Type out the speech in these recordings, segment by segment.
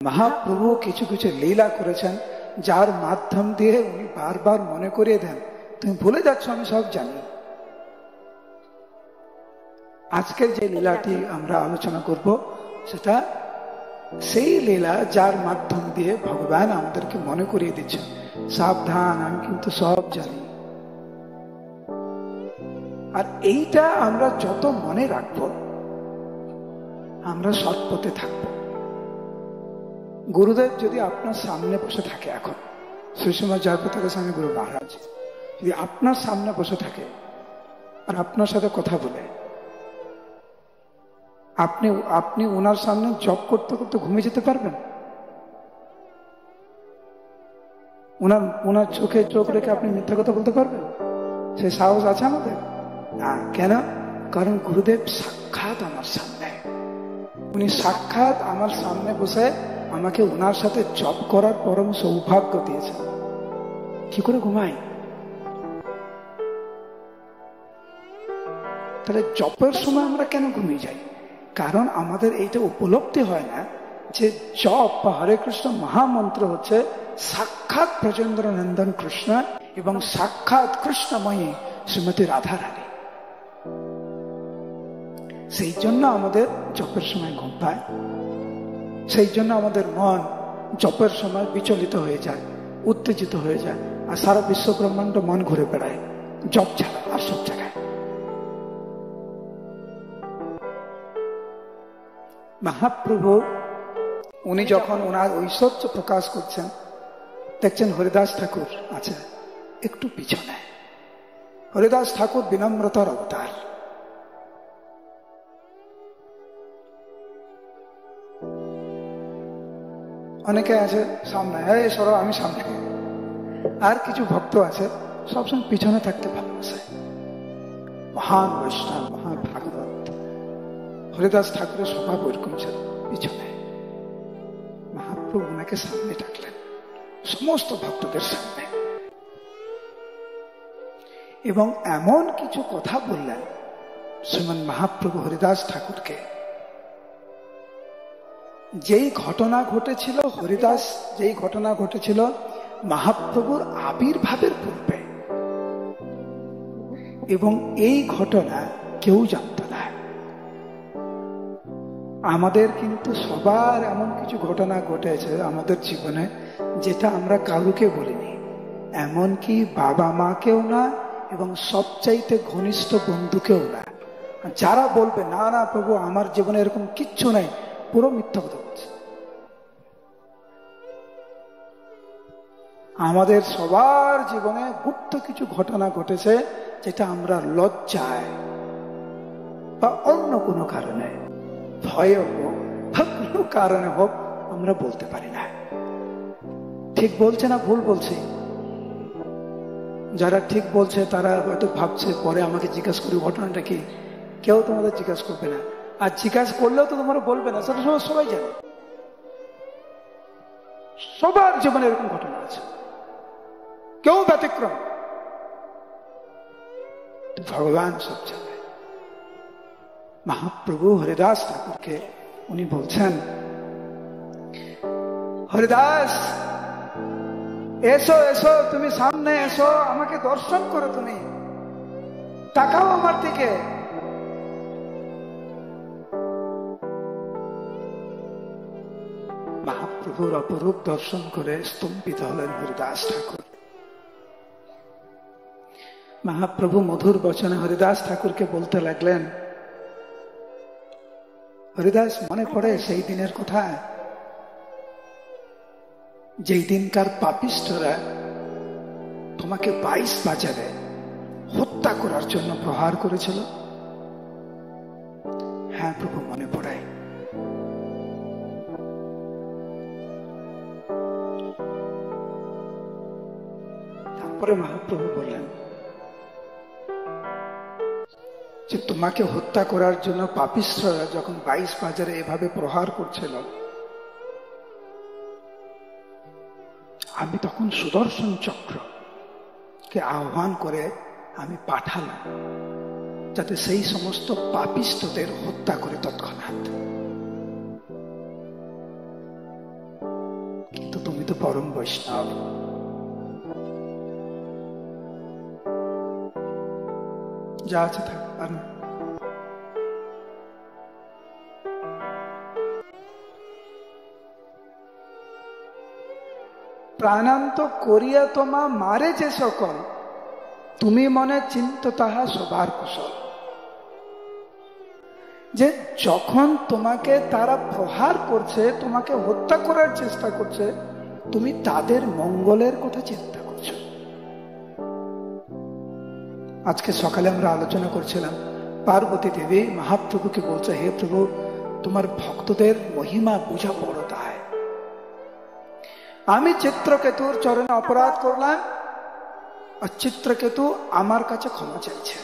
মহাপ্রভু কিছু কিছু লীলা করেছেন, যার মাধ্যম দিয়ে উনি বারবার মনে করিয়ে দেন, তুমি ভুলে যাচ্ছ আমি সব জানি। আজকের যে লীলাটি আমরা আলোচনা করব সেটা সেই লীলা যার মাধ্যম দিয়ে ভগবান আমাদেরকে মনে করিয়ে দিচ্ছেন, সাবধান আমি কিন্তু সব জানি। আর এইটা আমরা যত মনে রাখবো আমরা সৎ পথে থাকবো। গুরুদেব যদি আপনার সামনে বসে থাকে, এখন শ্রীশ্রীমৎ জয়প্রতাপ গোস্বামী গুরু মহারাজ যদি আপনার সামনে বসে থাকে আর আপনার সাথে কথা বলে, আপনি ওনার সামনে জব করতে করতে ঘুমিয়ে যেতে পারবেন? ওনার চোখে চোখ রেখে আপনি মিথ্যা কথা বলতে পারবেন? সে সাহস আছে আমাদের? না। কেন? কারণ গুরুদেব সাক্ষাৎ আমার সামনে, উনি সাক্ষাৎ আমার সামনে বসে আমাকে ওনার সাথে জব করার পরম সৌভাগ্য দিয়েছেন। কি করে ঘুমাই? তাহলে জপের সময় আমরা কেন ঘুমিয়ে যাই? কারণ আমাদের এইটা উপলব্ধি হয় না যে জপ বা হরে কৃষ্ণ মহামন্ত্র হচ্ছে সাক্ষাৎ ব্রজেন্দ্র নন্দন কৃষ্ণ এবং সাক্ষাৎ কৃষ্ণময়ী শ্রীমতী রাধা রানী। সেই জন্য আমাদের জপের সময় ঘুম পায়, সেই জন্য আমাদের মন জপের সময় বিচলিত হয়ে যায়, উত্তেজিত হয়ে যায়, আর সারা বিশ্ব ব্রহ্মাণ্ড মন ঘুরে বেড়ায় জপ ছাড়া আর সব জায়গায়। মহাপ্রভু উনি যখন ওনার ঐশ্বর্য প্রকাশ করছেন, দেখছেন হরিদাস ঠাকুর আছে একটু পিছনে। হরিদাস ঠাকুর বিনম্রতার অবতার। অনেকে আছে সামনে, সরো আমি সামনে। আর কিছু ভক্ত আছে সবসময় পিছনে থাকতে ভালোবাসে। মহান বৈষ্ণব, মহান ভাগবত। হরিদাস ঠাকুরের স্বভাব ওইরকম ছিল, পিছনে। মহাপ্রভু ওনাকে সামনে ডাকলেন, সমস্ত ভক্তদের সামনে, এবং এমন কিছু কথা বললেন শ্রীমান মহাপ্রভু হরিদাস ঠাকুরকে, যেই ঘটনা ঘটেছিল যেই ঘটনা ঘটেছিল মহাপ্রভুর আবির্ভাবের পূর্বে, এবং এই ঘটনা কেউ জানত না। আমাদের কিন্তু সবার এমন কিছু ঘটনা ঘটেছে আমাদের জীবনে যেটা আমরা কাউকে বলিনি, এমনকি বাবা মাকেও না এবং সবচাইতে ঘনিষ্ঠ বন্ধুকেও না। যারা বলবে না না প্রভু আমার জীবনে এরকম কিচ্ছু নাই, পুরো মিথ্যা কথা বলছে। আমাদের সবার জীবনে গুপ্ত কিছু ঘটনা ঘটেছে যেটা আমরা লজ্জায় বা অন্য কোনো কারণে, ভয়ে হোক বা কোনো কারণে হোক, আমরা বলতে পারি না। ঠিক বলছে না ভুল বলছে? যারা ঠিক বলছে তারা হয়তো ভাবছে পরে আমাকে জিজ্ঞাসা করি ঘটনাটা কি। কেউ তোমাদের জিজ্ঞাসা করবে না, আর জিজ্ঞাসা করলেও তো তোমরা বলবে না, সেটা সবাই জানে। সবার জীবনে এরকম ঘটনা আছে, কেউ ব্যতিক্রম। ভগবান সব জানে। মহাপ্রভু হরিদাস ঠাকুরকে উনি বলছেন, হরিদাস এসো এসো, তুমি সামনে এসো, আমাকে দর্শন করো, তুমি তাকাও আমার দিকে। মহাপ্রভুর অপরূপ দর্শন করে স্তম্ভিত হলেন হরিদাস ঠাকুর। মহাপ্রভু মধুর বচনে হরিদাস ঠাকুরকে বলতে লাগলেন, হরিদাস মনে পড়ে সেই দিনের কথা, যেই দিনকার পাপিষ্ঠরা তোমাকে 22 বাজারে হত্যা করার জন্য প্রহার করেছিল? হ্যাঁ প্রভু মনে পড়ে। তারপরে মহাপ্রভু বললেন যে তোমাকে হত্যা করার জন্য পাপিষ্ঠরা যখন 22 বাজারে এভাবে প্রহার করছিল, আমি তখন সুদর্শন চক্রকে আহ্বান করে আমি পাঠালাম যাতে সেই সমস্ত পাপিষ্ঠদের হত্যা করে তৎক্ষণাৎ। তো পরম বৈষ্ণব। যা আছে থাক, আর না। প্রাণান্ত করিয়া তোমা মারে যে সকল, তুমি মনে চিন্ত তাহা সবার কুশল। যে যখন তোমাকে তারা প্রহার করছে, তোমাকে হত্যা করার চেষ্টা করছে, তুমি তাদের মঙ্গলের কথা চিন্তা করছো। আজকে সকালে আমরা আলোচনা করছিলাম, পার্বতী দেবী মহাপ্রভুকে বলছে, হে প্রভু, তোমার ভক্তদের মহিমা বুঝা বড় তাই। আমি চিত্রকেতুর চরণে অপরাধ করলাম, আর চিত্রকেতু আমার কাছে ক্ষমা চাইছে।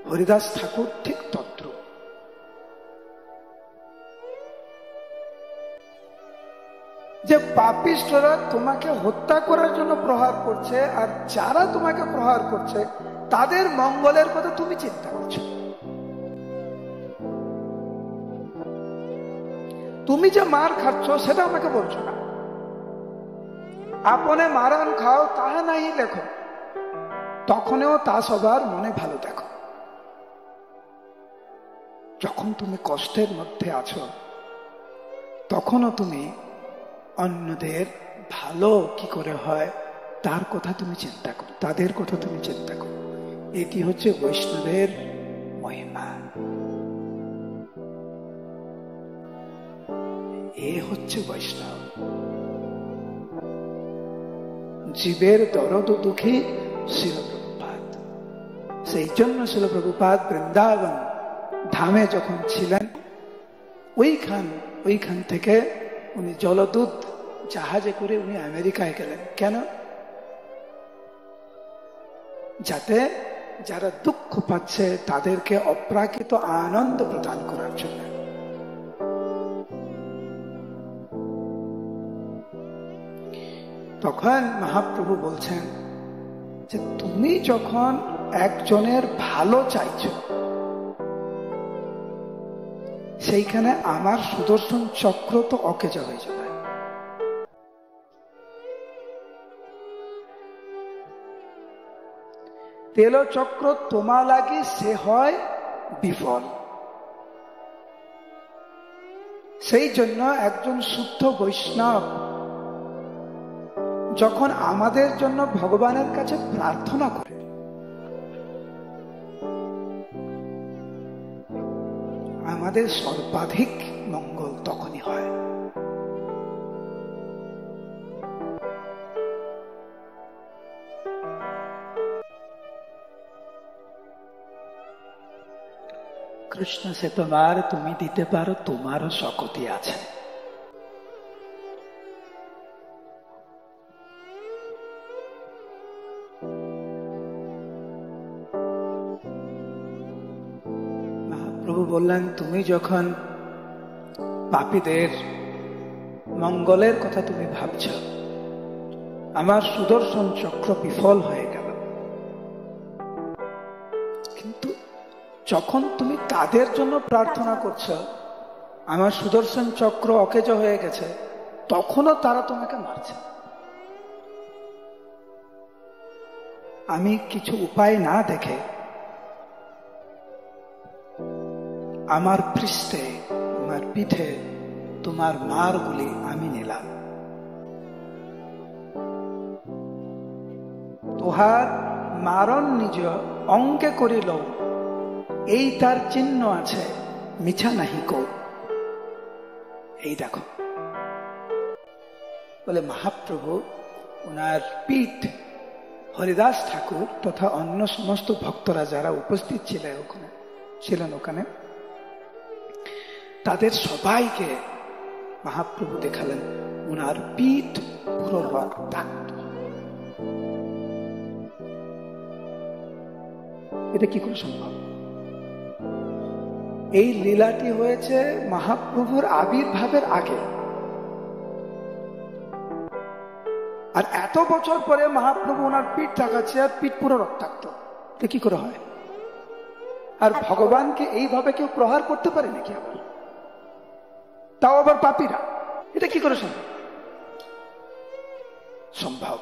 হরিদাস ঠাকুর ঠিক তত্র। যে পাপিষ্ঠরা তোমাকে হত্যা করার জন্য প্রহার করছে, আর যারা তোমাকে প্রহার করছে তাদের মঙ্গলের কথা তুমি চিন্তা করছো। তুমি যে মার খাচ্ছ সেটা আমাকে বলছো না, আপনে মারান খাও তাহা নাই লেখো, তখনও তা সবার মনে ভালো দেখো। যখন তুমি কষ্টের মধ্যে আছো তখনও তুমি অন্যদের ভালো কি করে হয় তার কথা তুমি চিন্তা করো, তাদের কথা তুমি চিন্তা করো। এটি হচ্ছে বৈষ্ণবের মহিমা। এ হচ্ছে বৈষ্ণব। জীবের দরদ দুঃখী শিল প্রভুপাদ। সেই জন্য শিল প্রভুপাদ বৃন্দাবন ধামে যখন ছিলেন, ওইখান থেকে উনি জলদূত জাহাজে করে উনি আমেরিকায় গেলেন। কেন? যাতে যারা দুঃখ পাচ্ছে তাদেরকে অপ্রাকৃত আনন্দ প্রদান করার জন্য। তখন মহাপ্রভু বলছেন যে তুমি যখন একজনের ভালো চাইছো, সেইখানে আমার সুদর্শন চক্র তো অকেজো হয়ে যাবে। তেল চক্র তোমা লাগি সে হয় বিফল। সেই জন্য একজন শুদ্ধ বৈষ্ণব যখন আমাদের জন্য ভগবানের কাছে প্রার্থনা করে, আমাদের সর্বাধিক মঙ্গল তখনই হয়। কৃষ্ণ সে তোমার, তুমি দিতে পারো, তোমারও শক্তি আছে। মহাপ্রভু বললেন, তুমি যখন পাপীদের মঙ্গলের কথা তুমি ভাবছ, আমার সুদর্শন চক্র বিফল হয়ে গেল। কিন্তু যখন তুমি তাদের জন্য প্রার্থনা করছো, আমার সুদর্শন চক্র অকেজো হয়ে গেছে, তখনও তারা তোমাকে মারছে। আমি কিছু উপায় না দেখে আমার পৃষ্ঠে, আমার পিঠে তোমার মারগুলি আমি নিলাম। তোহার মারণ নিজ অঙ্কে করিল, এই তার চিহ্ন আছে, মিছা নাহি কো। এই দেখো, বলে মহাপ্রভু ওনার পিঠ, হরিদাস ঠাকুর তথা অন্য সমস্ত ভক্তরা যারা উপস্থিত ছিলেন ওখানে, তাদের সবাইকে মহাপ্রভু দেখালেন ওনার পিঠ পুরো রক্তাক্ত। এটা কি করে সম্ভব? এই লীলাটি হয়েছে মহাপ্রভুর আবির্ভাবের আগে, আর এত বছর পরে মহাপ্রভু ওনার পিঠ তাকাচ্ছে আর পিঠ পুরো রক্তাক্ত। এটা কি করে হয়? আর ভগবানকে এইভাবে কেউ প্রহার করতে পারে নাকি? আবার তাও আবার পাপীরা, এটা কি করে সম্ভব? সম্ভব।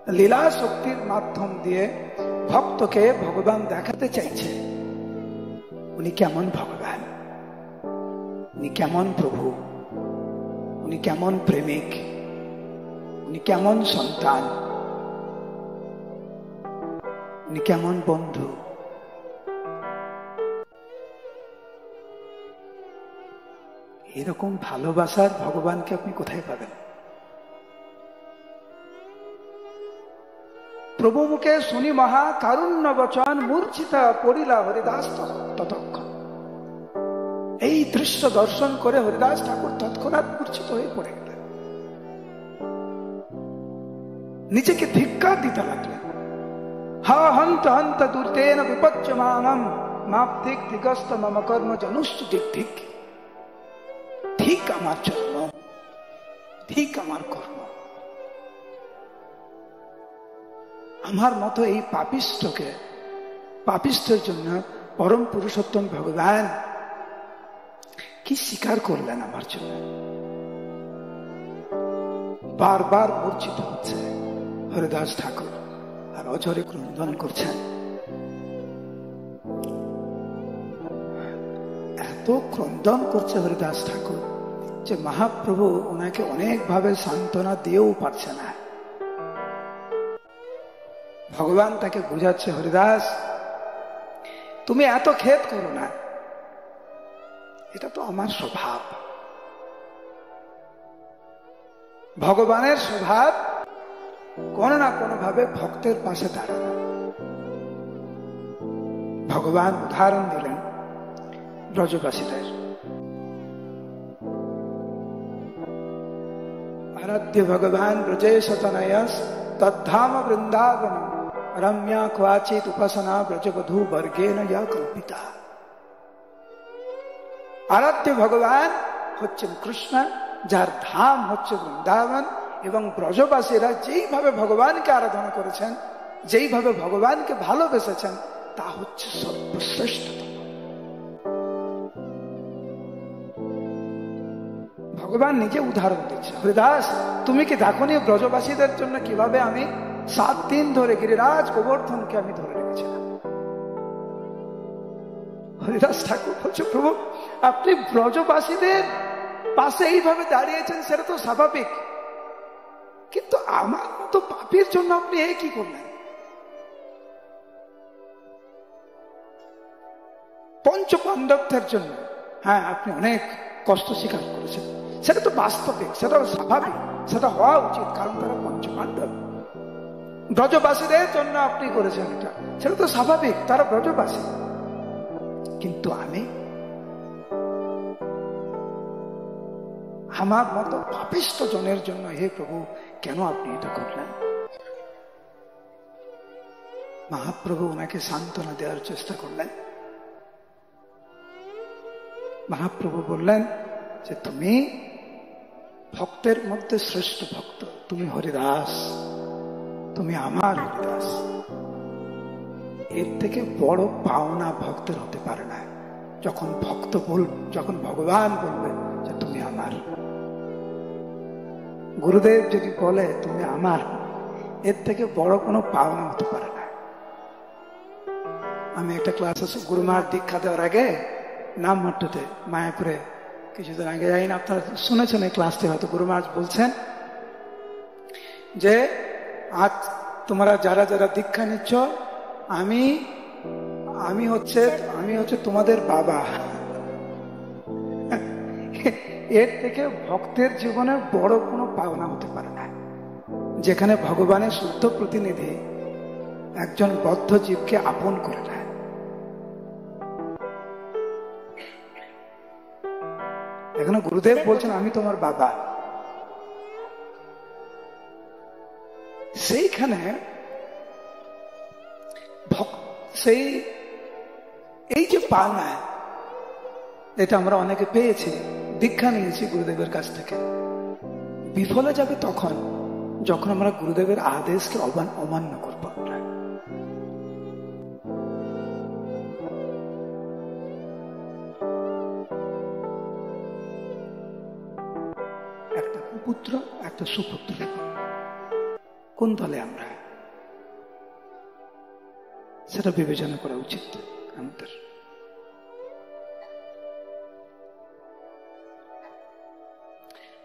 লীলা শক্তির মাধ্যম দিয়ে ভক্তকে ভগবান দেখাতে চাইছে উনি কেমন ভগবান, উনি কেমন প্রভু, উনি কেমন প্রেমিক, উনি কেমন সন্তান, উনি কেমন বন্ধু। এরকম ভালোবাসার ভগবানকে আপনি কোথায় পাবেন? প্রভু মুখে শুনি মহা কারুণ্য বচন, মূর্ছিতা পড়িলা হরিদাস ততক্ষণ। এই দৃশ্য দর্শন করে হরিদাস ঠাকুর তৎক্ষণাৎ মূর্ছিত হয়ে পড়ে গেলেন, নিজেকে ধিক্কার দিতে লাগলেন। হা হন্ত হন্ত দুর্তেন বিপচ্যমানম মাপধিক দিগস্ত মম কর্ম জনুষ্ঠ দিক ধিক। ঠিক আমার জন্ম, ঠিক আমার কর্ম। আমার মতো এই পাপিষ্ঠকে, পাপিষ্ঠের জন্য পরম পুরুষোত্তম ভগবান কি স্বীকার করলেন আমার জন্য। বারবার মূর্ছিত হচ্ছে হরিদাস ঠাকুর আর অঝরে ক্রন্দন করছেন। এত ক্রন্দন করছে হরিদাস ঠাকুর যে মহাপ্রভু ওনাকে অনেক ভাবে সান্ত্বনা দিয়েও পারছে না। ভগবান তাকে বুঝাচ্ছে, হরিদাস তুমি এত খেদ করো না, এটা তো আমার স্বভাব। ভগবানের স্বভাব কোনো না কোনো ভাবে ভক্তের পাশে দাঁড়ানো। ভগবান উদাহরণ দিলেন ব্রজবাসীদের। আরাধ্য ভগবান ব্রজেশ তনয়স তদ্ধাম বৃন্দাবন রম্যা ক্বাচিৎ উপাসনা ব্রজবধূ বর্গেন ইয়া কল্পিতা। আরাধ্য ভগবান হচ্ছেন কৃষ্ণ, যার ধাম হচ্ছে বৃন্দাবন, এবং ব্রজবাসীরা যেইভাবে ভগবানকে আরাধনা করেছেন, যেইভাবে ভগবানকে ভালোবেসেছেন, তা হচ্ছে সর্বশ্রেষ্ঠতম। ভগবান নিজে উদাহরণ দিচ্ছে, হরিদাস তুমি কি দেখোনি ব্রজবাসীদের জন্য কিভাবে আমি 7 দিন ধরে গিরিরাজ গোবর্ধনকে আমি ধরে রেখেছিলাম। হরিদাস ঠাকুর বলছে, প্রভু আপনি ব্রজবাসীদের পাশে এইভাবে দাঁড়িয়েছেন সেটা তো স্বাভাবিক, কিন্তু আমার মতো পাপীর জন্য আপনি এই কি করলেন? পঞ্চ পাণ্ডবদের জন্য হ্যাঁ আপনি অনেক কষ্ট স্বীকার করেছেন, সেটা তো বাস্তবিক, সেটা স্বাভাবিক, সেটা হওয়া উচিত, কারণ তারা পঞ্চ পাণ্ডব। ব্রজবাসীদের জন্য আপনি করেছেন এটা, সেটা তো স্বাভাবিক, তারা ব্রজবাসী। কিন্তু আমি আমার মতো পাপিষ্ঠ জনের জন্য হে প্রভু কেন আপনি এটা করলেন? মহাপ্রভু ওনাকে সান্ত্বনা দেওয়ার চেষ্টা করলেন। মহাপ্রভু বললেন যে তুমি ভক্তের মধ্যে শ্রেষ্ঠ ভক্ত, তুমি হরিদাস, তুমি আমার হরিদাস। এর থেকে বড় পাওনা ভক্তের হতে পারে না। যখন যখন ভগবান বলবে যে তুমি আমার, গুরুদেব যদি বলে তুমি আমার, এর থেকে বড় কোনো পাওনা হতে পারে না। আমি একটা ক্লাস আছে গুরুমার দীক্ষা দেওয়ার আগে নামমাট্টতে মায়াপুরে কিছুদিন আগে, যাই না আপনারা শুনেছেন এই ক্লাসটি হয়তো, গুরুমাজ বলছেন যে আজ তোমরা যারা যারা দীক্ষা নিচ্ছ, আমি হচ্ছে তোমাদের বাবা। এর থেকে ভক্তের জীবনে বড় কোনো পাওনা হতে পারে না, যেখানে ভগবানের শুদ্ধ প্রতিনিধি একজন বদ্ধ জীবকে আপন করে নেয়। এখানে গুরুদেব বলছেন আমি তোমার বাবা। সেইখানে এই যে পাওনা, এটা আমরা অনেকে পেয়েছি, দীক্ষা নিয়েছি গুরুদেবের কাছ থেকে। বিফলে যাবে তখন যখন আমরা গুরুদেবের আদেশকে অমান্য করব। একটা কুপুত্র, একটা সুপুত্র, কোন দলে আমরা, সেটা বিবেচনা করা উচিত আমাদের।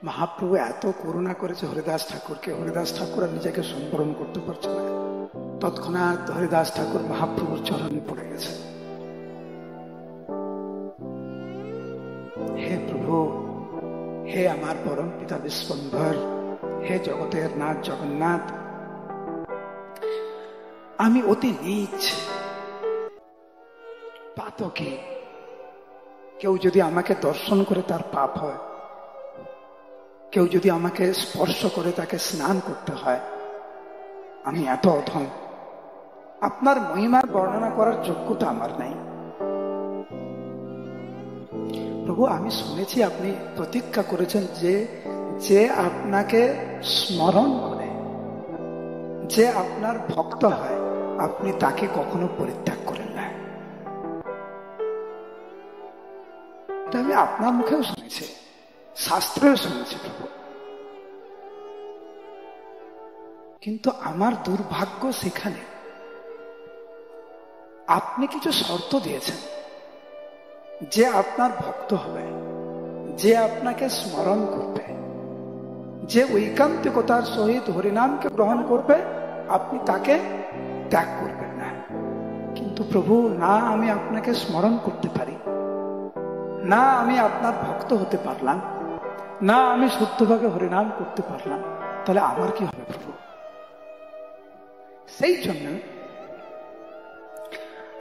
মহাপ্রভু এত করুণা করেছে হরিদাস ঠাকুরকে, হরিদাস ঠাকুর আর নিজেকে সম্বরণ করতে পারছে না। তৎক্ষণাৎ হরিদাস ঠাকুর মহাপ্রভুর চরণে পড়ে গেছে। হে প্রভু, হে আমার পরম পিতা বিশ্বম্ভর, হে জগতের নাথ জগন্নাথ, আমি অতি নীচ পাতকে, কেউ যদি আমাকে দর্শন করে তার পাপ হয়, কেউ যদি আমাকে স্পর্শ করে তাকে স্নান করতে হয়, আমি এত অধম, আপনার মহিমার বর্ণনা করার যোগ্যতা আমার নাই। প্রভু, আমি শুনেছি আপনি প্রতিজ্ঞা করেছেন যে যে আপনাকে স্মরণ করে, যে আপনার ভক্ত হয়, আপনি তাকে কখনো পরিত্যাগ করেন না। এটা আমি আপনার মুখেও শুনেছি, শাস্ত্রেও শুনেছি প্রভু। কিন্তু আমার দুর্ভাগ্য সেখানে আপনি কিছু শর্ত দিয়েছেন, যে আপনার ভক্ত হবে, যে আপনাকে স্মরণ করবে, যে ঐকান্তিকতার সহিত হরিনামকে গ্রহণ করবে, আপনি তাকে ত্যাগ করবেন না। কিন্তু প্রভু, না আমি আপনাকে স্মরণ করতে পারি, না আমি আপনার ভক্ত হতে পারলাম, না আমি শুদ্ধভাবে হরিনাম করতে পারলাম, তাহলে আমার কি হবে প্রভু? সেই জন্য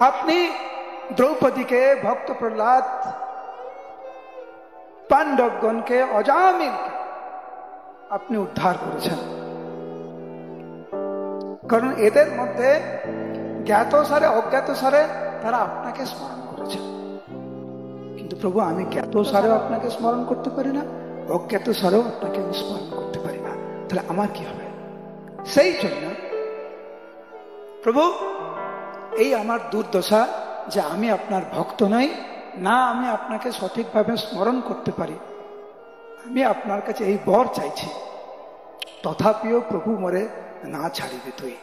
আপনি দ্রৌপদীকে, ভক্ত প্রহ্লাদ, পাণ্ডবগণকে, অজামিলকে আপনি উদ্ধার করেছেন। কারণ এদের মধ্যে জ্ঞাত সারে অজ্ঞাত সারে তারা আপনাকে স্মরণ করেছেন। কিন্তু প্রভু, আমি জ্ঞাত সারেও আপনাকে স্মরণ করতে পারি না, অজ্ঞাত সারেও আপনাকে আমি স্মরণ করতে পারি না, তাহলে আমার কি হবে? সেই জন্য প্রভু, এই আমার দুর্দশা যে আমি আপনার ভক্ত নই, না আমি আপনাকে সঠিকভাবে স্মরণ করতে পারি। আমি আপনার কাছে এই বর চাইছি, তথাপিও প্রভু মরে না ছাড়িবে তুই।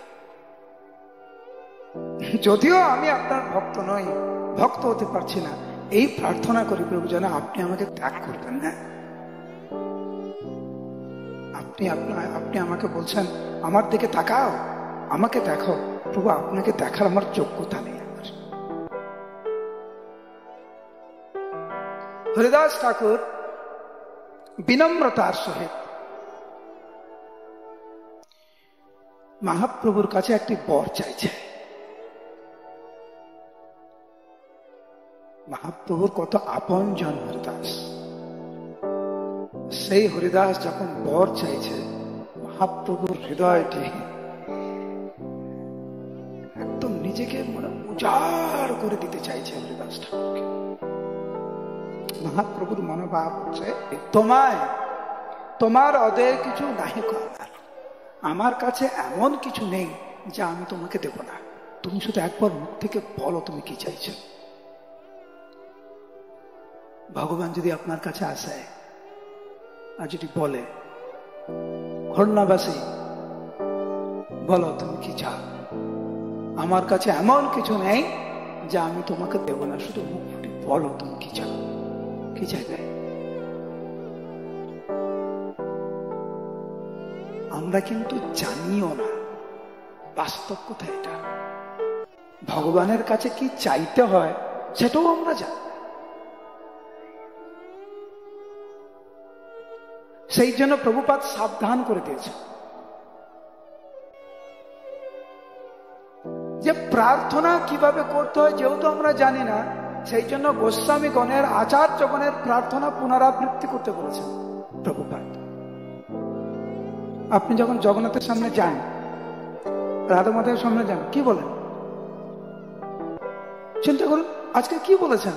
যদিও আমি আপনার ভক্ত নই, ভক্ত হতে পারছি না, এই প্রার্থনা করি প্রভু যেন আপনি আমাকে ত্যাগ করবেন না। আপনি আমাকে বলছেন আমার দিকে তাকাও, আমাকে দেখো। প্রভু, আপনাকে দেখার আমার যোগ্যতা নেই। হরিদাস ঠাকুর বিনম্রতার সহিত মহাপ্রভুর কাছে একটি বর চাইছে। মহাপ্রভুর কত আপনজন হরিদাস। সেই হরিদাস যখন বর চাইছে, মহাপ্রভুর হৃদয়টি একদম নিজেকে মনে উজাড় করে দিতে চাইছে হরিদাস ঠাকুরকে। মহাপ্রভুর মনোভাব হচ্ছে, তোমার অদেয় কিছু নাহি করার, আমার কাছে এমন কিছু নেই যা আমি তোমাকে দেব না, তুমি শুধু একবার মুখ থেকে বলো তুমি কি চাইছো। ভগবান যদি আপনার কাছে আসে আর যদি বলে, খুলনাবাসী বলো তুমি কি চাও, আমার কাছে এমন কিছু নেই যা আমি তোমাকে দেব না, শুধু মুখ ফুটে বলো তুমি কি চাও, কি চাইবে? আমরা কিন্তু জানিও না, বাস্তব কথা এটা। ভগবানের কাছে কি চাইতে হয় সেটাও আমরা জানি। সেই জন্য প্রভুপাদ সাবধান করে দিয়েছে যে প্রার্থনা কিভাবে করতে হয় যেহেতু আমরা জানি না, সেই জন্য গোস্বামীগণের, আচার্যগণের প্রার্থনা পুনরাবৃত্তি করতে বলেছেন প্রভুপাদ। আপনি যখন জগন্নাথের সামনে যান, রাধা মাধবের সামনে যান, কি বলেন? চিন্তা করুন আজকে কি বলেছেন।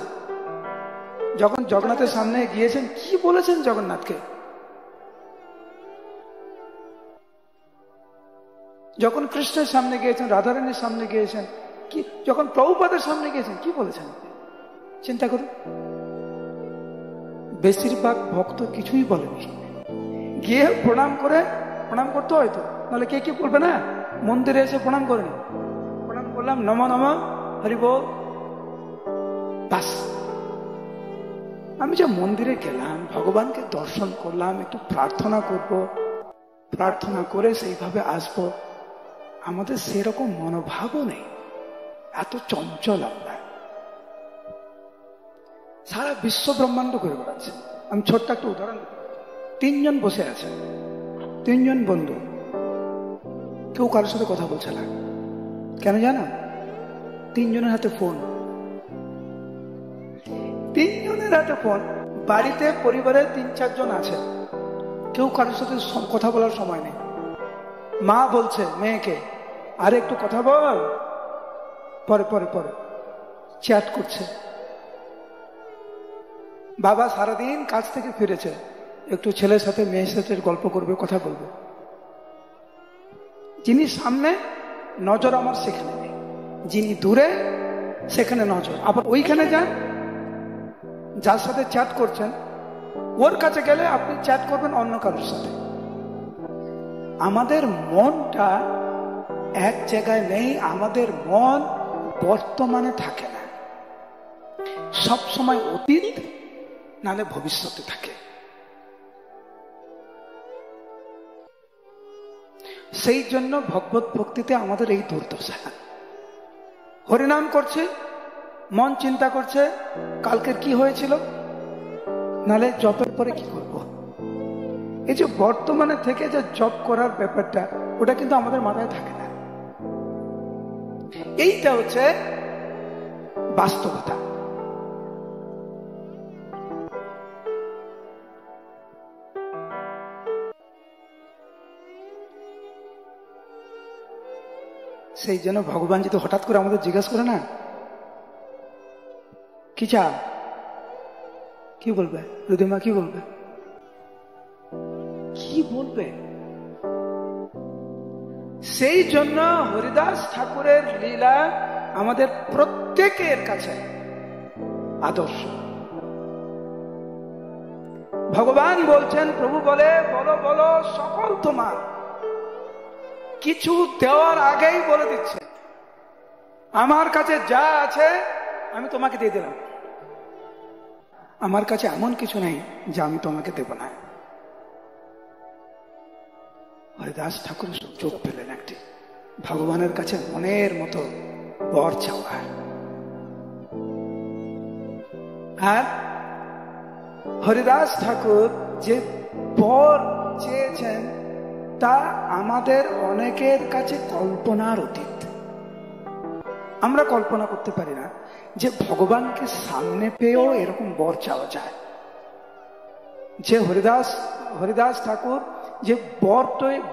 যখন জগন্নাথের সামনে গিয়েছেন, কি বলেছেন জগন্নাথকে? যখন কৃষ্ণের সামনে গিয়েছেন, রাধারানীর সামনে গিয়েছেন, কি যখন প্রভুপাদের সামনে গিয়েছেন, কি বলেছেন? চিন্তা করুন। বেশিরভাগ ভক্ত কিছুই বলেনি, গিয়ে প্রণাম করে প্রণাম করতে হয় তো, নাহলে কে কি বলবে না মন্দিরে এসে প্রণাম করেনি, প্রণাম করলাম, নম নম হরি বল, বাস। আমি যে মন্দিরে গেলাম, ভগবানকে দর্শন করলাম, একটু প্রার্থনা করব, প্রার্থনা করে সেইভাবে আসব, আমাদের সেরকম মনোভাবও নেই। এত চঞ্চল আমরা, সারা বিশ্ব ব্রহ্মাণ্ড ঘুরে বেড়াচ্ছে। আমি ছোট্ট একটা উদাহরণ দিতে পারি। 3 জন বসে আছে, 3 জন বন্ধু, কেউ কারোর সাথে কথা বলছে না। কেন জানো? 3 জনের হাতে ফোন। 3 জনের হাতে ফোন। বাড়িতে পরিবারে 3-4 জন আছে, কেউ কারোর সাথে কথা বলার সময় নেই। মা বলছে মেয়েকে, আরে একটু কথা বল, পরে পরে পরে চ্যাট করছে। বাবা সারাদিন কাজ থেকে ফিরেছে, একটু ছেলের সাথে মেয়ের সাথে গল্প করবে, কথা বলবে। যিনি সামনে, নজর আমার সেখানে নেই, যিনি দূরে সেখানে নজর। আবার ওইখানে যান, যার সাথে চ্যাট করছেন ওর কাছে গেলে আপনি চ্যাট করবেন অন্য কারোর সাথে। আমাদের মনটা এক জায়গায় নেই, আমাদের মন বর্তমানে থাকে না, সব সময় অতীত নালে ভবিষ্যতে থাকে। সেই জন্য ভগবত ভক্তিতে আমাদের এই দুর্দশা। হরিনাম করছে, মন চিন্তা করছে কালকের কি হয়েছিল, নালে জপের পরে কি করব। এই যে বর্তমানে থেকে যে জপ করার ব্যাপারটা, ওটা কিন্তু আমাদের মাথায় থাকে না। এইটা হচ্ছে বাস্তবতা। সেই জন্য ভগবান যদি হঠাৎ করে আমাদের জিজ্ঞাসা করে না, কি চা, কি বলবে? রুদিমা কি বলবে? কি বলবে? সেই জন্য হরিদাস ঠাকুরের লীলা আমাদের প্রত্যেকের কাছে আদর্শ। ভগবান বলছেন, প্রভু বলে, বলো বলো সকল তোমার। কিছু দেওয়ার আগেই বলে দিচ্ছে, আমার কাছে যা আছে আমি তোমাকে দিয়ে দিলাম, আমার কাছে এমন কিছু নাই যা আমি তোমাকে দেব না। হরিদাস ঠাকুর চোখ পেলেন একটি, ভগবানের কাছে মনের মতো বর চাওয়া। আর হরিদাস ঠাকুর যে বর চেয়েছেন তা আমাদের অনেকের কাছে কল্পনার অতীত। আমরা কল্পনা করতে পারি না যে ভগবানকে সামনে পেয়েও এরকম বর চাওয়া যায়। যে হরিদাস ঠাকুর যে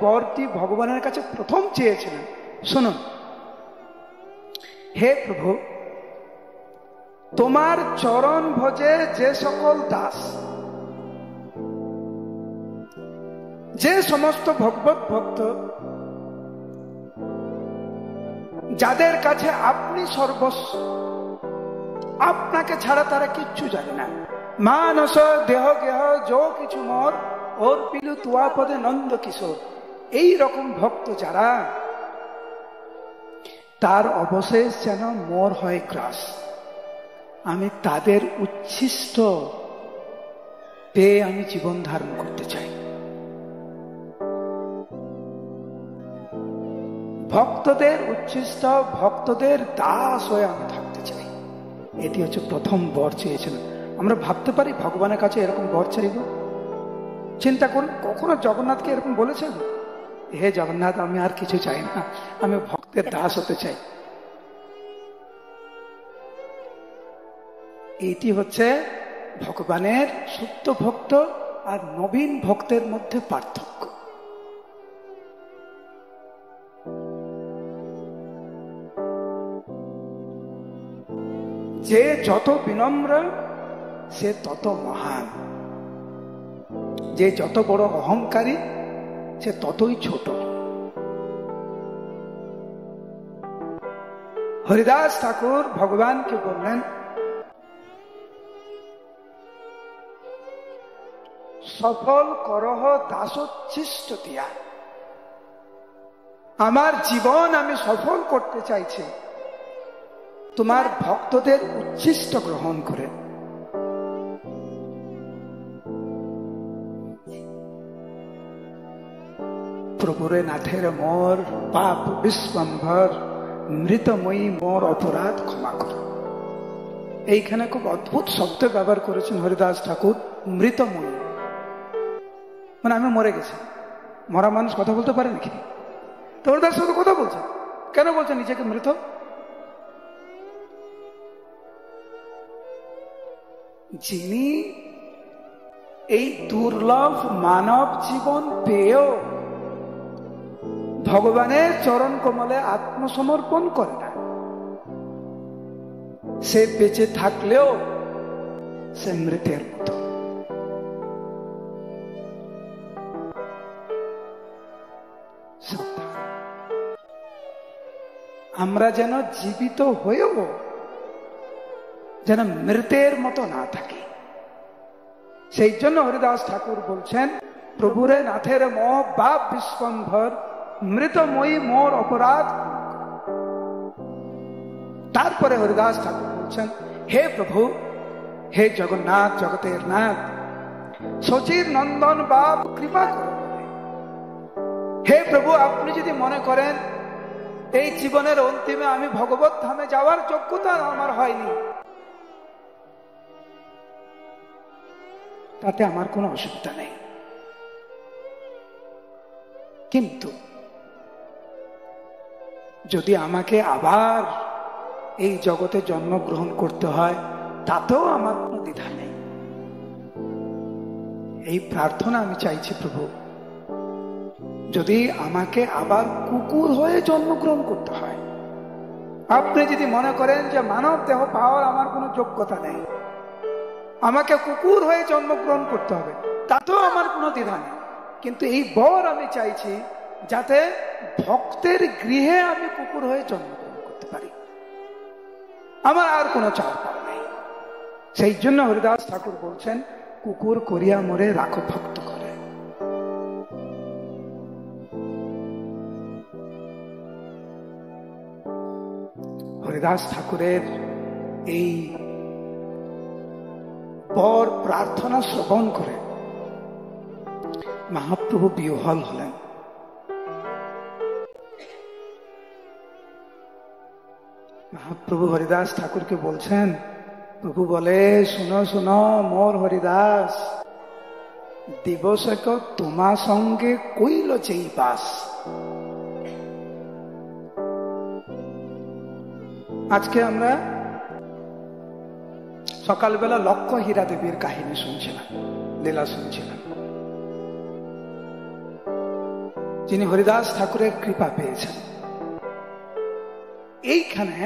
বরটি ভগবানের কাছে প্রথম চেয়েছিলেন, শুনুন, হে প্রভু, তোমার চরণ ভজে যে সকল দাস, যে সমস্ত ভগবত ভক্ত, যাদের কাছে আপনি সর্বস্ব, আপনাকে ছাড়া তারা কিচ্ছু জানে না, মানস দেহ গেহ যো কিছু মোর, ওর পিলু তুয়া পদে নন্দ কিশোর, এই রকম ভক্ত যারা, তার অবশেষ যেন মোর হয় গ্রাস। আমি তাদের উচ্ছিষ্ট পেয়ে আমি জীবন ধারণ করতে চাই। ভক্তদের উচ্ছিষ্ট, ভক্তদের দাস হয়ে আমি থাকতে চাই। এটি হচ্ছে প্রথম বর চেয়েছিলেন। আমরা ভাবতে পারি ভগবানের কাছে এরকম বর চাইব? চিন্তা করুন, কখনো জগন্নাথকে এরকম বলেছেন, হে জগন্নাথ, আমি আর কিছু চাই না, আমি ভক্তের দাস হতে চাই? এটি হচ্ছে ভগবানের শুদ্ধ ভক্ত আর নবীন ভক্তের মধ্যে পার্থক্য। যে যত বিনম্র সে তত মহান, যে যত বড় অহংকারী সে ততই ছোট। হরিদাস ঠাকুর ভগবানকে বললেন, সফল করহ দাসোচ্ছিষ্ট দিয়া। আমার জীবন আমি সফল করতে চাইছি তোমার ভক্তদের উচ্ছিষ্ট গ্রহণ করে। প্রভুরে নাথের মোর পাপ বিশ্বম্ভর, মৃতময়ী মোর অপরাধ ক্ষমা কর। এইখানে খুব অদ্ভুত শব্দ ব্যবহার করেছেন হরিদাস ঠাকুর, মৃতময়ী। মানে আমি মরে গেছি। মরা মানুষ কথা বলতে পারে নাকি? তো হরিদাস ঠাকুর কথা বলছেন, কেন বলছেন নিজেকে মৃত? যিনি এই দুর্লভ মানব জীবন পেয়েও ভগবানের চরণ কমলে আত্মসমর্পণ করে না, সে বেঁচে থাকলেও সে মৃতের মতো। আমরা যেন জীবিত হয়েও যেন মৃতের মতো না থাকি। সেই জন্য হরিদাস ঠাকুর বলছেন, প্রভুরে নাথের মোহ বাপ বিশ্বম্ভর, মৃতময়ী মোর অপরাধ। তারপরে হরিদাস ঠাকুর বলছেন, হে প্রভু, হে জগন্নাথ, জগতের নাথ, সচির নন্দন বাপ কৃপা করুন। হে প্রভু, আপনি যদি মনে করেন এই জীবনের অন্তিমে আমি ভগবত ধামে যাওয়ার যোগ্যতা আমার হয়নি, তাতে আমার কোনো অসুবিধা নেই। কিন্তু যদি আমাকে আবার এই জগতে জন্মগ্রহণ করতে হয়, তাতেও আমার কোনো দ্বিধা নেই। এই প্রার্থনা আমি চাইছি, প্রভু, যদি আমাকে আবার কুকুর হয়ে জন্মগ্রহণ করতে হয়, আপনি যদি মনে করেন যে মানব দেহ পাওয়ার আমার কোনো যোগ্যতা নেই, আমাকে কুকুর হয়ে জন্মগ্রহণ করতে হবে, তাতেও আমার কোনো দ্বিধা নেই। কিন্তু এই বর আমি চাইছি যাতে ভক্তের গৃহে আমি কুকুর হয়ে জন্মগ্রহণ করতে পারি, আমার আর কোনো চাওয়া পাওয়া নেই। সেই জন্য হরিদাস ঠাকুর বলছেন, কুকুর করিয়া মোরে রাখো ভক্ত করে। হরিদাস ঠাকুরের এই বর প্রার্থনা শ্রবণ করে মহাপ্রভু বিহ্বল হলেন। মহাপ্রভু হরিদাস ঠাকুরকে বলছেন, প্রভু বলে, শুনো শুনো মোর হরিদাস, দিবসক তোমার সঙ্গে কইল যেই বাস। আজকে আমরা সকালবেলা লক্ষ্য হীরা দেবীর কাহিনী শুনছিলাম, লীলা শুনছিলাম, যিনি হরিদাস ঠাকুরের কৃপা পেয়েছেন। এইখানে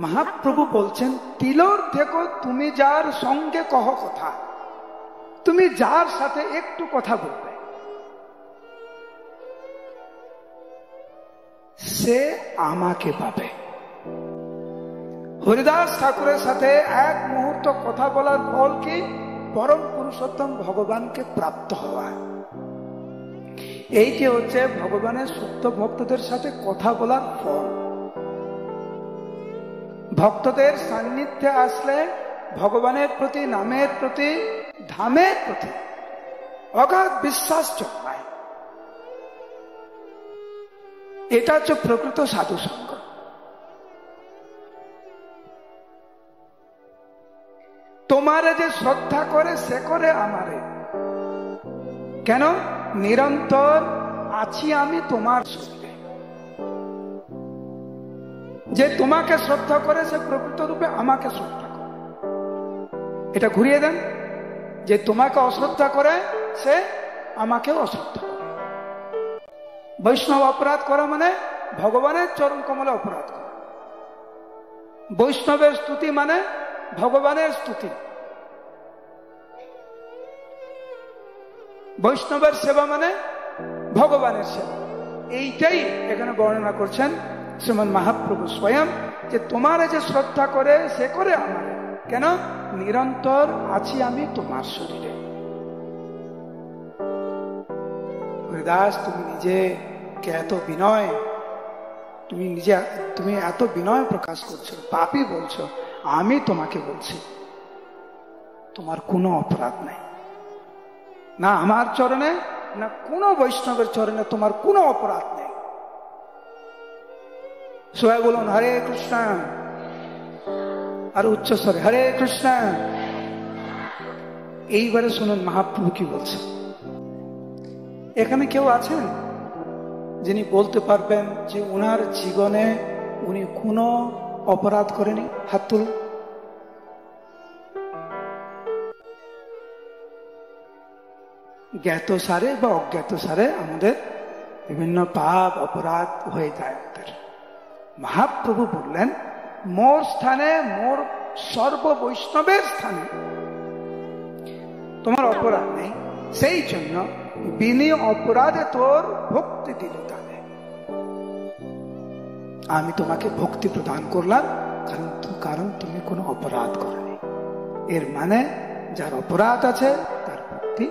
মহাপ্রভু বলছেন, তিলর দেখো তুমি যার সঙ্গে কহ কথা, তুমি যার সাথে একটু কথা বলবে, সে আমাকে পাবে। হরিদাস ঠাকুরের সাথে এক মুহূর্ত কথা বলার ফল কি? পরম পুরুষোত্তম ভগবানকে প্রাপ্ত হওয়া। এইটি হচ্ছে ভগবানের শুদ্ধ ভক্তদের সাথে কথা বলার ফল। ভক্তদের সান্নিধ্যে আসলে ভগবানের প্রতি, নামের প্রতি, ধামের প্রতি অগাধ বিশ্বাস জন্মায়। এটা হচ্ছে প্রকৃত সাধু সঙ্গ। তোমারে যে শ্রদ্ধা করে সে করে আমারে, কেন? নিরন্তর আছি আমি তোমার সঙ্গে। যে তোমাকে শ্রদ্ধা করে সে প্রকৃত রূপে আমাকে শ্রদ্ধা করে। এটা ঘুরিয়ে দেন, যে তোমাকে অশ্রদ্ধা করে সে আমাকেও অশ্রদ্ধা করে। বৈষ্ণব অপরাধ করা মানে ভগবানের চরণ কমলে অপরাধ করা। বৈষ্ণবের স্তুতি মানে ভগবানের স্তুতি। বৈষ্ণবের সেবা মানে ভগবানের সেবা। এইটাই এখানে বর্ণনা করছেন শ্রীমন মহাপ্রভু স্বয়ং, যে তোমার যে শ্রদ্ধা করে সে করে আমার, কেন? নিরন্তর আছি আমি তোমার শরীরে। হরিদাস, তুমি নিজে কে এত বিনয়, তুমি এত বিনয় প্রকাশ করছো, পাপী বলছো। আমি তোমাকে বলছি তোমার কোনো অপরাধ নেই, না আমার চরণে না কোনো বৈষ্ণবের চরণে তোমার কোনো অপরাধ নেই। সবাই বলুন হরে কৃষ্ণ, আর উচ্চস্বরে হরে কৃষ্ণ। এইবারে শুনুন মহাপ্রভু কি বলছে। এখানে কেউ আছেন যিনি বলতে পারবেন যে উনার জীবনে উনি কোনো অপরাধ করেনি? হাত তুলুন। জ্ঞাত সারে বা অজ্ঞাত সারে আমাদের বিভিন্ন পাপ অপরাধ হয়ে যায়। মহাপ্রভু বললেন মোর স্থানে, মোর সর্ব বৈষ্ণবের স্থানে তোমার অপরাধ নেই, সেই জন্য বিনি অপরাধে তোর ভক্তি দিল তাদের। আমি তোমাকে ভক্তি প্রদান করলাম কারণ তুমি কোনো অপরাধ করনি। এর মানে যার অপরাধ আছে তার ভক্তি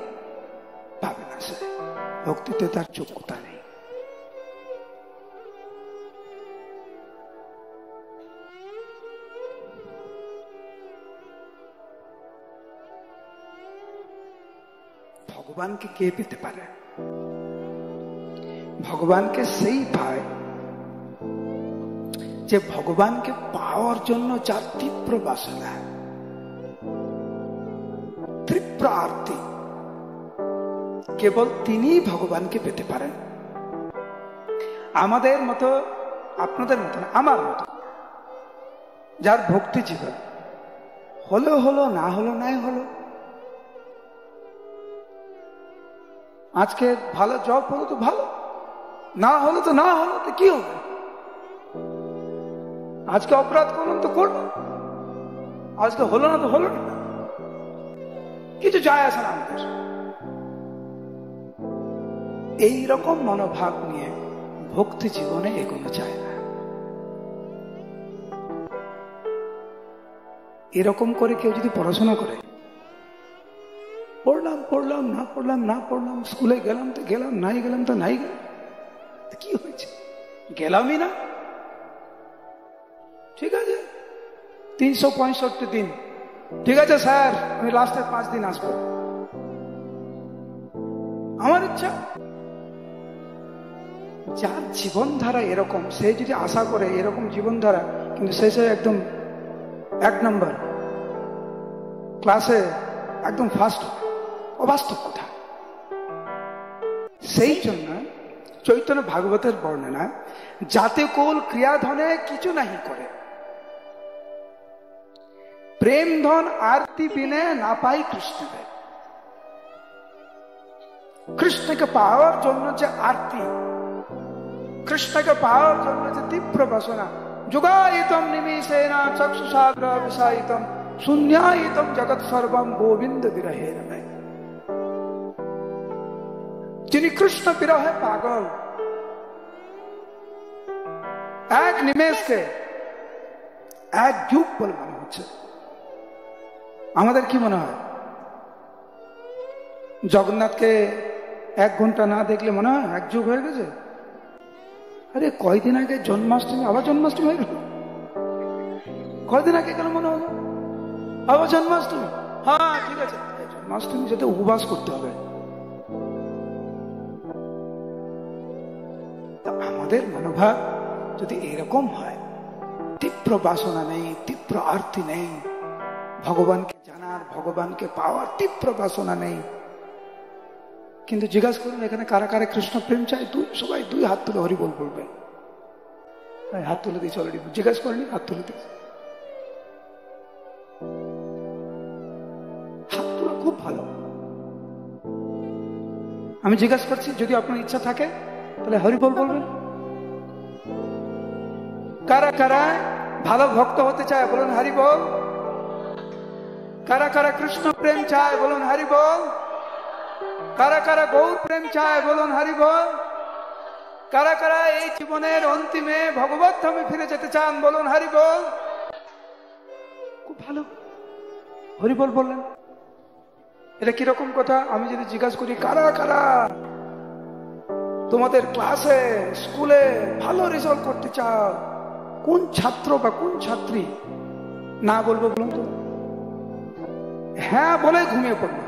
পাবে না, সে ভক্তিতে তার যোগ্যতা নেই। ভগবানকে কে পেতে পারে? ভগবানকে সেই পায় যে ভগবানকে পাওয়ার জন্য যার তীব্র বাসনা, তীব্র আরতি, কেবল তিনিই ভগবানকে পেতে পারেন। আমাদের মতো, আপনাদের মতো না, আমার মতো যার ভক্তি জীবন হলো হলো, না হলো নাই হলো। আজকে ভালো জব হলো তো ভালো, না হলো তো না হলো, তো কি হবে? আজকে অপরাধ করলাম তো করলাম, আজকে হলো না তো হলো না, কিছু যায় আসে না আমাদের। এইরকম মনোভাব নিয়ে ভক্তি জীবনে এগোনো যায় না। এরকম করে কেউ যদি পড়াশোনা করে, পড়লাম পড়লাম, না পড়লাম না পড়লাম, স্কুলে গেলাম তো গেলাম, নাই গেলাম তো নাই গেলাম, কি হয়েছে? গেলামই না। ঠিক আছে 365 দিন, ঠিক আছে স্যার আমি লাস্টের 5 দিন আসবো, আমার ইচ্ছা। যার জীবনধারা এরকম, সে যদি আশা করে এরকম জীবনধারা, কিন্তু শেষে একদম 1 নম্বর ক্লাসে একদম ফার্স্ট, অবাস্তব কথা। সেই জন্য চৈতন্য ভাগবতের বর্ণনা, যাতে কোল ক্রিয়াধনে কিছু নাহি করে, প্রেম ধন আরতি বিনে না পাই কৃষ্ণকে। কৃষ্ণকে পাওয়ার জন্য যে আরতি, কৃষ্ণকে পাওয়ার জন্য যে তীব্র বাসনা, যুগায়িতম নিমিষেনা চক্ষুষাগ্র বিষায়িতম শূন্যায়িতম জগৎ সর্বম গোবিন্দ বিরহে রমে। যিনি কৃষ্ণ বিরহে পাগল, এক নিমেষকে এক যুগ বলে মনে হচ্ছে। আমাদের কি মনে হয়? জগন্নাথকে 1 ঘন্টা না দেখলে মনে হয় 1 যুগ হয়ে গেছে। আরে কয়দিন আগে জন্মাষ্টমী, আবার জন্মাষ্টমী হয়ে গেল। কয়দিন আগে কেন মনে হলো আবার জন্মাষ্টমী? হ্যাঁ ঠিক আছে, জন্মাষ্টমী যাতে উপবাস করতে হবে। আমাদের মনোভাব যদি এরকম হয়, তীব্র বাসনা নেই, তীব্র আরতি নেই, ভগবানকে জানার, ভগবানকে পাওয়ার তীব্র বাসনা নেই, কিন্তু জিজ্ঞাসা করুন এখানে কারা কারা কৃষ্ণ প্রেম চাই? সবাই 2 হাত তুলে হরি বল বলবে। হাত তুলে দিয়েছে অলরেডি, জিজ্ঞাসা করেনি, হাত তুলে দিয়েছে। হাত তোলা খুব ভালো। আমি জিজ্ঞাসা করছি, যদি আপনার ইচ্ছা থাকে তাহলে হরি বল বলবেন। কারা কারা ভালো ভক্ত হতে চায় বলুন হরি বল। কারা কারা কৃষ্ণ প্রেম চায় বলুন হরি বল। কারা কারা গৌর প্রেম চায় বলুন হরি বল। কারা কারা এই জীবনের অন্তিমে ভগবত ধামে ফিরে যেতে চান বলুন হরি বল। খুব ভালো, হরি বল বললেন। এটা কিরকম কথা? আমি যদি জিজ্ঞাসা করি কারা কারা, তোমাদের ক্লাসে স্কুলে ভালো রেজাল্ট করতে চাও, কোন ছাত্র বা কোন ছাত্রী না বলবো বলুন তো? হ্যাঁ বলে ঘুমিয়ে পড়লো।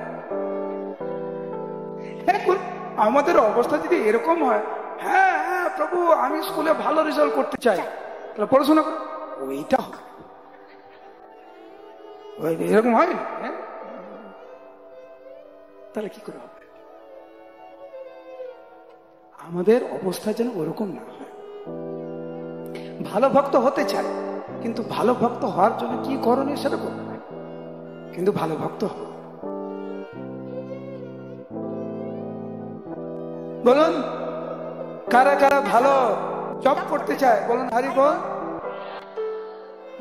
আমাদের অবস্থা যদি এরকম হয়, হ্যাঁ হ্যাঁ প্রভু আমি স্কুলে ভালো রেজাল্ট করতে চাই, তাহলে পড়াশোনা করো, ওইটা হবে। এরকম হয় না? হ্যাঁ, তাহলে কি করে হবে? আমাদের অবস্থা যেন ওরকম না হয়। ভালো ভক্ত হতে চায়, কিন্তু ভালো ভক্ত হওয়ার জন্য কি করণীয় সেটা করবে না, কিন্তু ভালো ভক্ত হবে। বলুন কারা কারা ভালো জব করতে চায়? বলুন হারি বল।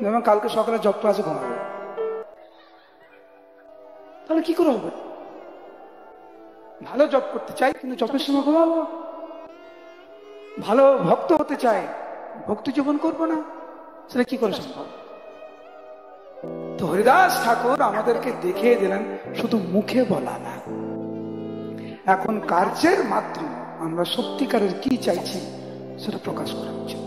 যেমন কালকে সকালে জব ক্লাসে ঘুমাবে, তাহলে কি করে হবে? ভালো জব করতে চাই কিন্তু জবের সময় ঘুমাবো। ভালো ভক্ত হতে চাই, ভক্তি জীবন করবো না, সেটা কি করে সম্ভব? তো হরিদাস ঠাকুর আমাদেরকে দেখিয়ে দিলেন শুধু মুখে বলা না, এখন কার্যের মাধ্যমে আমরা সত্যিকারের কি চাইছি সেটা প্রকাশ করা উচিত।